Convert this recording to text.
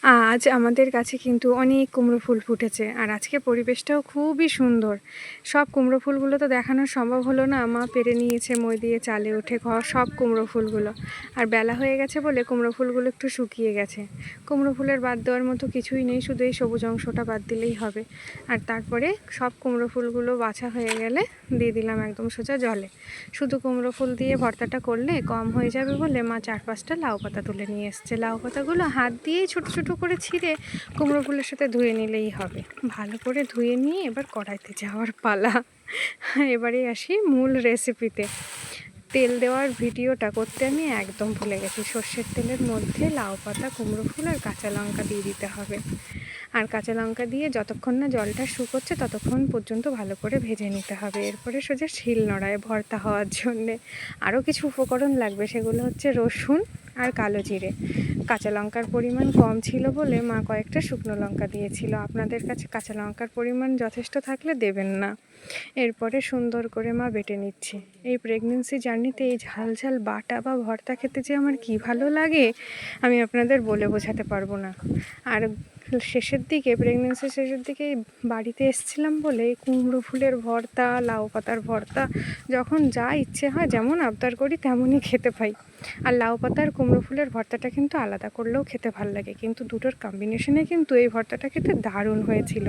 আজ আমাদের কাছে কিন্তু অনেক কুমড়ো ফুল ফুটেছে, আর আজকে পরিবেশটাও খুবই সুন্দর। সব কুমড়ো ফুলগুলো তো দেখানো সম্ভব হলো না, মা পেরে নিয়েছে মই দিয়ে চালে উঠে ঘর সব কুমড়ো ফুলগুলো। আর বেলা হয়ে গেছে বলে কুমড়ো ফুলগুলো একটু শুকিয়ে গেছে। কুমড়ো ফুলের বাদ দেওয়ার মতো কিছুই নেই, শুধু এই সবুজ অংশটা বাদ দিলেই হবে। আর তারপরে সব কুমড়ো ফুলগুলো বাছা হয়ে গেলে দিয়ে দিলাম একদম সোজা জলে। শুধু কুমড়ো ফুল দিয়ে ভর্তাটা করলে কম হয়ে যাবে বলে মা 4-5টা লাউ পাতা তুলে নিয়ে এসছে। লাউ পাতাগুলো হাত দিয়েই ছোটো ছোটো করে ছিঁড়ে কুমড়ো ফুলের সাথে ধুয়ে নিলেই হবে। ভালো করে ধুয়ে নিয়ে এবার কড়াইতে যাওয়ার পালা। এবারে আসি মূল রেসিপিতে। তেল দেওয়ার ভিডিওটা করতে আমি একদম ভুলে গেছি। সর্ষের তেলের মধ্যে লাউ পাতা, কুমড়ো ফুল আর কাঁচা লঙ্কা দিয়ে দিতে হবে। আর কাঁচা লঙ্কা দিয়ে যতক্ষণ না জলটা শুকোচ্ছে ততক্ষণ পর্যন্ত ভালো করে ভেজে নিতে হবে। এরপরে সোজা শিল নোড়ায় ভর্তা হওয়ার জন্যে আরও কিছু উপকরণ লাগবে, সেগুলো হচ্ছে রসুন আর কালো জিরে। কাঁচা লঙ্কার পরিমাণ কম ছিল বলে মা কয়েকটা শুকনো লঙ্কা দিয়েছিল। আপনাদের কাছে কাঁচা লঙ্কার পরিমাণ যথেষ্ট থাকলে দেবেন না। এরপরে সুন্দর করে মা বেটে নিচ্ছে। এই প্রেগনেন্সি জার্নিতে এই ঝাল ঝাল বাটা বা ভর্তা খেতে যে আমার কী ভালো লাগে আমি আপনাদের বলে বোঝাতে পারবো না। আর শেষের দিকে, প্রেগনেন্সির শেষের দিকে বাড়িতে এসেছিলাম বলে কুমড়ো ফুলের ভর্তা, লাউ পাতার ভর্তা যখন যা ইচ্ছে হয়, যেমন আবদার করি তেমনই খেতে পাই। আর লাউ পাতার কুমড়ো ফুলের ভর্তাটা কিন্তু আলাদা করলেও খেতে ভাল লাগে, কিন্তু দুটোর কম্বিনেশনে কিন্তু এই ভর্তাটা খেতে দারুণ হয়েছিল।